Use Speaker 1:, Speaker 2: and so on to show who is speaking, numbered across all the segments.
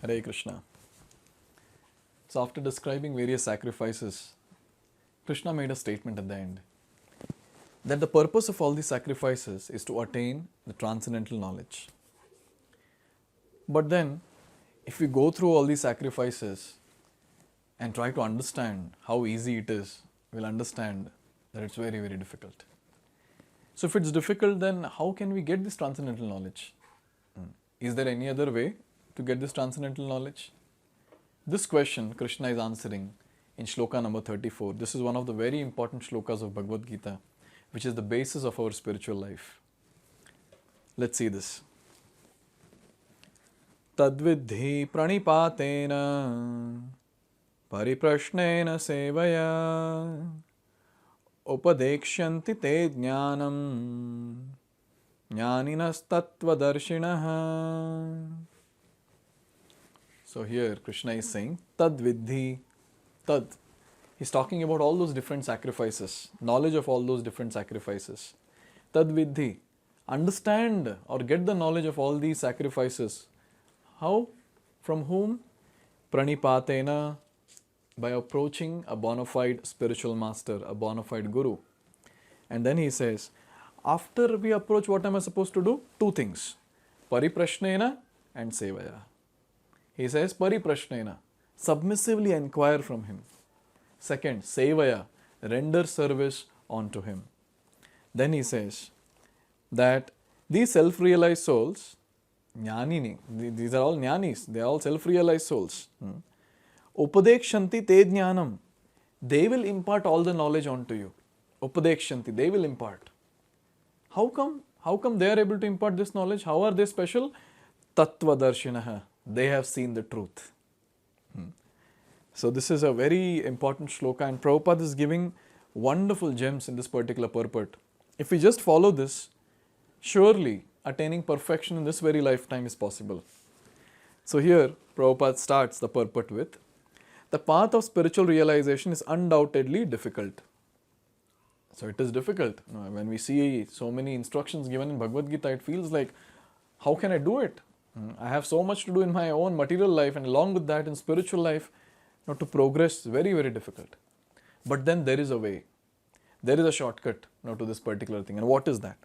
Speaker 1: Hare Krishna. So after describing various sacrifices, Krishna made a statement at the end that the purpose of all these sacrifices is to attain the transcendental knowledge. But then, if we go through all these sacrifices and try to understand how easy it is, we'll understand that it's very, very difficult. So if it's difficult, then how can we get this transcendental knowledge? Is there any other way to get this transcendental knowledge? This question Krishna is answering in shloka number 34. This is one of the very important shlokas of Bhagavad Gita, which is the basis of our spiritual life. Let's see this. Tadvidhi pranipatena pariprashnena sevaya upadekshanti te jnanam jnaninas tattvadarshinaha. So here Krishna is saying Tadvidhi. Tad. He's talking about all those different sacrifices, knowledge of all those different sacrifices. Tadvidhi. Understand or get the knowledge of all these sacrifices. How? From whom? Pranipatena. By approaching a bona fide spiritual master, a bona fide guru. And then he says, after we approach, what am I supposed to do? Two things. Pariprashnena and sevaya. He says, Pariprashnena, submissively inquire from him. Second, Sevaya, render service unto him. Then he says that these self-realized souls, Jnanini, these are all Jnanis, they are all self-realized souls. Upadekshanti te jnanam, they will impart all the knowledge onto you. Upadekshanti, they will impart. How come? How come they are able to impart this knowledge? How are they special? Tattvadarshinah. They have seen the truth. So this is a very important shloka, and Prabhupada is giving wonderful gems in this particular purport. If we just follow this, surely attaining perfection in this very lifetime is possible. So here Prabhupada starts the purport with, the path of spiritual realization is undoubtedly difficult. So it is difficult. When we see so many instructions given in Bhagavad Gita, it feels like, how can I do it? I have so much to do in my own material life, and along with that in spiritual life, to progress, very, very difficult. But then there is a way. There is a shortcut to this particular thing. And what is that?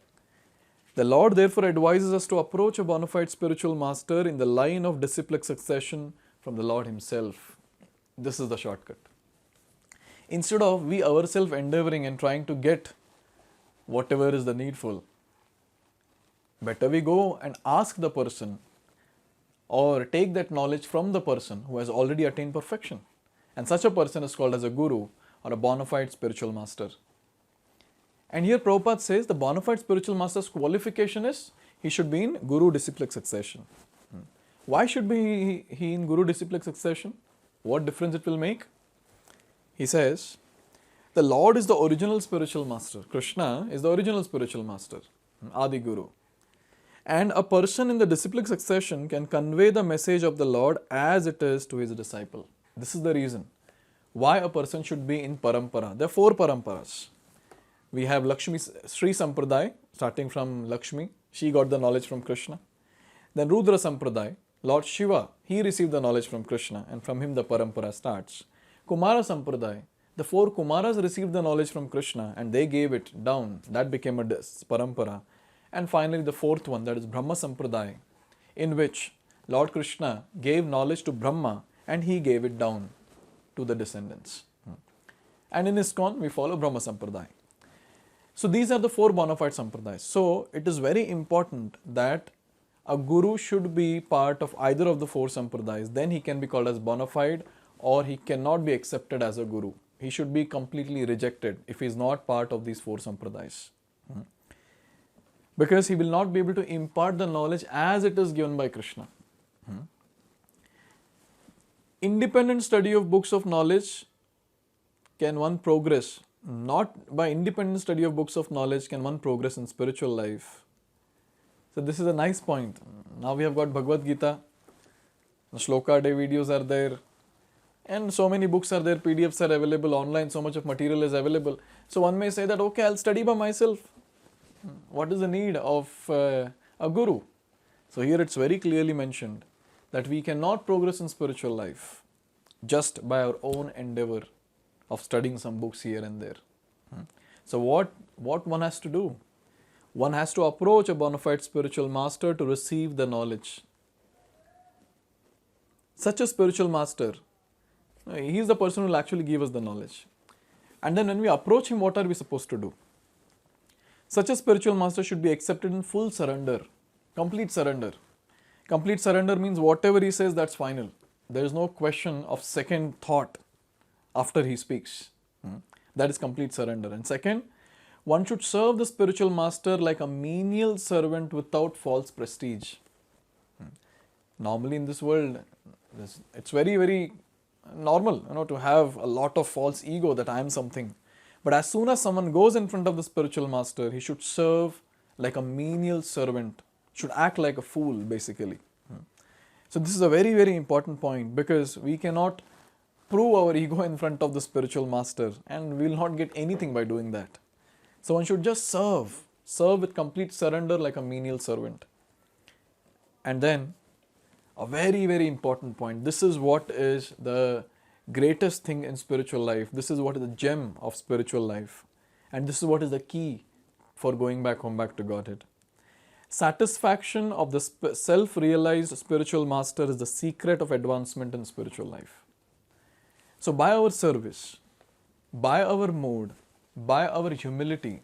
Speaker 1: The Lord therefore advises us to approach a bona fide spiritual master in the line of disciplic succession from the Lord himself. This is the shortcut. Instead of we ourselves endeavoring and trying to get whatever is the needful, better we go and ask the person or take that knowledge from the person who has already attained perfection. And such a person is called as a guru or a bona fide spiritual master. And here Prabhupada says the bona fide spiritual master's qualification is he should be in guru disciplic succession. Why should be he in guru disciplic succession? What difference it will make? He says, the Lord is the original spiritual master. Krishna is the original spiritual master, Adi Guru. And a person in the disciplic succession can convey the message of the Lord as it is to his disciple. This is the reason why a person should be in parampara. There are 4 paramparas. We have Lakshmi Sri Sampradaya, starting from Lakshmi. She got the knowledge from Krishna. Then Rudra Sampradaya, Lord Shiva, he received the knowledge from Krishna, and from him the parampara starts. Kumara Sampradaya, the 4 Kumaras received the knowledge from Krishna and they gave it down. That became a parampara. And finally the 4th one, that is Brahma Sampradaya, in which Lord Krishna gave knowledge to Brahma and he gave it down to the descendants. And in ISKCON we follow Brahma Sampradaya. So these are the 4 bona fide Sampradayas. So it is very important that a guru should be part of either of the 4 Sampradayas. Then he can be called as bona fide, or he cannot be accepted as a guru. He should be completely rejected if he is not part of these 4 Sampradayas. Because he will not be able to impart the knowledge as it is given by Krishna. Independent study of books of knowledge can one progress. Not by independent study of books of knowledge can one progress in spiritual life. So this is a nice point. Now we have got Bhagavad Gita, the Shloka Day videos are there, and so many books are there, PDFs are available online, so much of material is available. So one may say that, okay, I'll study by myself. What is the need of a guru? So here it's very clearly mentioned that we cannot progress in spiritual life just by our own endeavor of studying some books here and there. So what one has to do? One has to approach a bona fide spiritual master to receive the knowledge. Such a spiritual master, he is the person who will actually give us the knowledge. And then when we approach him, what are we supposed to do? Such a spiritual master should be accepted in full surrender, complete surrender. Complete surrender means whatever he says, that's final. There is no question of second thought after he speaks. That is complete surrender. And second, one should serve the spiritual master like a menial servant without false prestige. Normally in this world, it's very, very normal, to have a lot of false ego that I am something. But as soon as someone goes in front of the spiritual master, he should serve like a menial servant, should act like a fool basically. So this is a very, very important point, because we cannot prove our ego in front of the spiritual master, and we will not get anything by doing that. So one should just serve with complete surrender like a menial servant. And then a very, very important point. This is what is the greatest thing in spiritual life. This is what is the gem of spiritual life. And this is what is the key for going back home, back to Godhead. Satisfaction of the self-realized spiritual master is the secret of advancement in spiritual life. So by our service, by our mood, by our humility,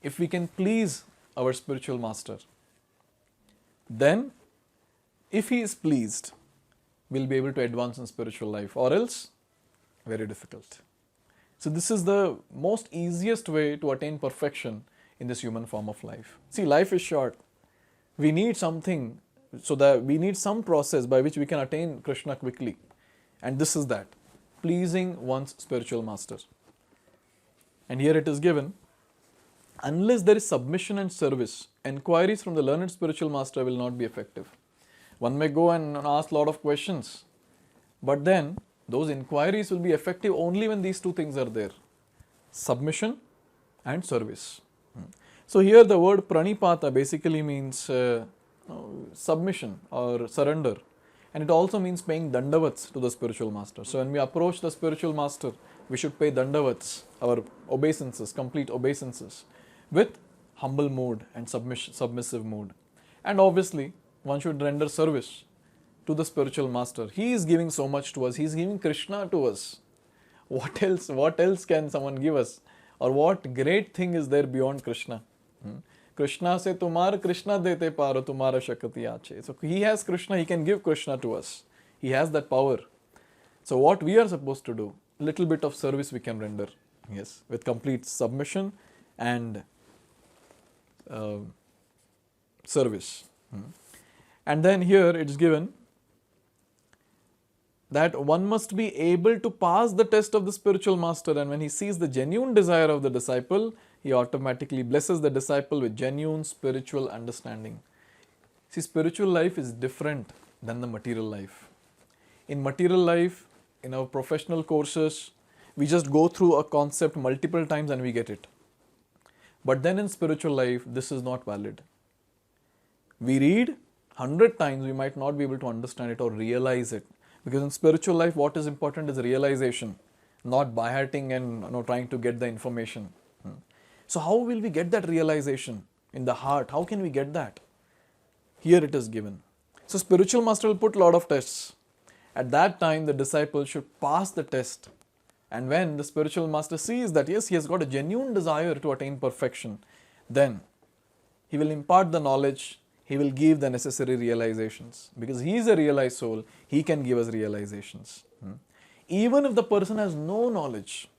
Speaker 1: if we can please our spiritual master, then if he is pleased, we'll be able to advance in spiritual life, or else very difficult. So this is the most easiest way to attain perfection in this human form of life. See, life is short. We need something, so that we need some process by which we can attain Krishna quickly. And this is that, pleasing one's spiritual master. And here it is given, unless there is submission and service, enquiries from the learned spiritual master will not be effective. One may go and ask a lot of questions, but then those inquiries will be effective only when these two things are there, submission and service. So here the word pranipata basically means submission or surrender, and it also means paying dandavats to the spiritual master. So when we approach the spiritual master, we should pay dandavats, our obeisances, complete obeisances, with humble mood and submissive mood. And obviously, one should render service to the spiritual master. He is giving so much to us. He is giving Krishna to us. What else can someone give us? Or what great thing is there beyond Krishna? Krishna se tumhar Krishna dete paro tumhara shakti aache. So he has Krishna, he can give Krishna to us. He has that power. So what we are supposed to do? Little bit of service we can render. Yes, with complete submission and service. And then here it is given that one must be able to pass the test of the spiritual master, and when he sees the genuine desire of the disciple, he automatically blesses the disciple with genuine spiritual understanding. See, spiritual life is different than the material life. In material life, in our professional courses, we just go through a concept multiple times and we get it. But then in spiritual life, this is not valid. We read 100 times, we might not be able to understand it or realize it. Because in spiritual life, what is important is realization, not by-hearting and trying to get the information. So how will we get that realization in the heart? How can we get that? Here it is given. So spiritual master will put a lot of tests. At that time, the disciple should pass the test. And when the spiritual master sees that, yes, he has got a genuine desire to attain perfection, then he will impart the knowledge, he will give the necessary realizations. Because he is a realized soul, he can give us realizations. Even if the person has no knowledge,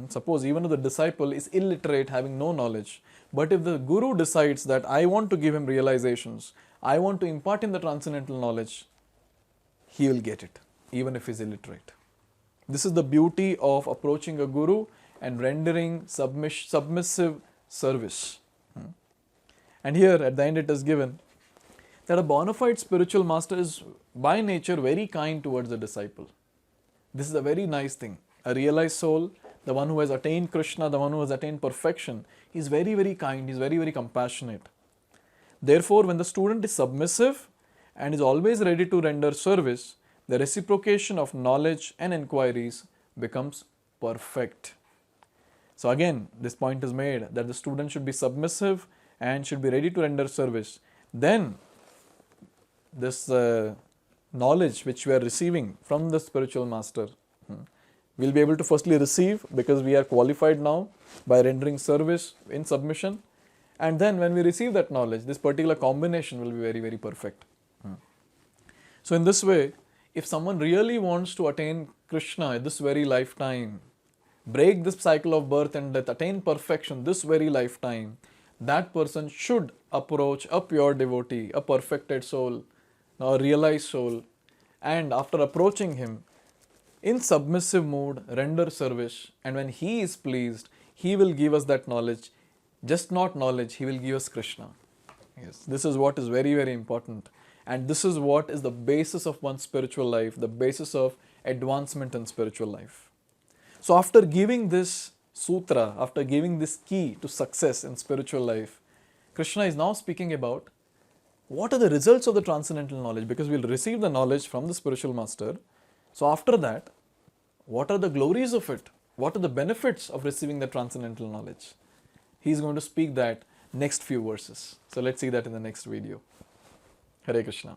Speaker 1: suppose even if the disciple is illiterate, having no knowledge, but if the guru decides that I want to give him realizations, I want to impart him the transcendental knowledge, he will get it, even if he is illiterate. This is the beauty of approaching a guru and rendering submissive service. And here at the end it is given that a bona fide spiritual master is by nature very kind towards the disciple. This is a very nice thing. A realized soul, the one who has attained Krishna, the one who has attained perfection, he is very, very kind, he is very, very compassionate. Therefore, when the student is submissive and is always ready to render service, the reciprocation of knowledge and inquiries becomes perfect. So again, this point is made that the student should be submissive and should be ready to render service. Then this knowledge which we are receiving from the spiritual master, we'll be able to firstly receive because we are qualified now by rendering service in submission, and then when we receive that knowledge, this particular combination will be very, very perfect. So in this way, if someone really wants to attain Krishna at this very lifetime, break this cycle of birth and death, attain perfection this very lifetime, that person should approach a pure devotee, a perfected soul, a realized soul, and after approaching him, in submissive mood, render service, and when he is pleased, he will give us that knowledge. Just not knowledge, he will give us Krishna. Yes, this is what is very, very important. And this is what is the basis of one's spiritual life, the basis of advancement in spiritual life. So after giving this sutra, after giving this key to success in spiritual life, Krishna is now speaking about what are the results of the transcendental knowledge, because we'll receive the knowledge from the spiritual master. So after that, what are the glories of it? What are the benefits of receiving the transcendental knowledge? He's going to speak that next few verses. So let's see that in the next video. Hare Krishna.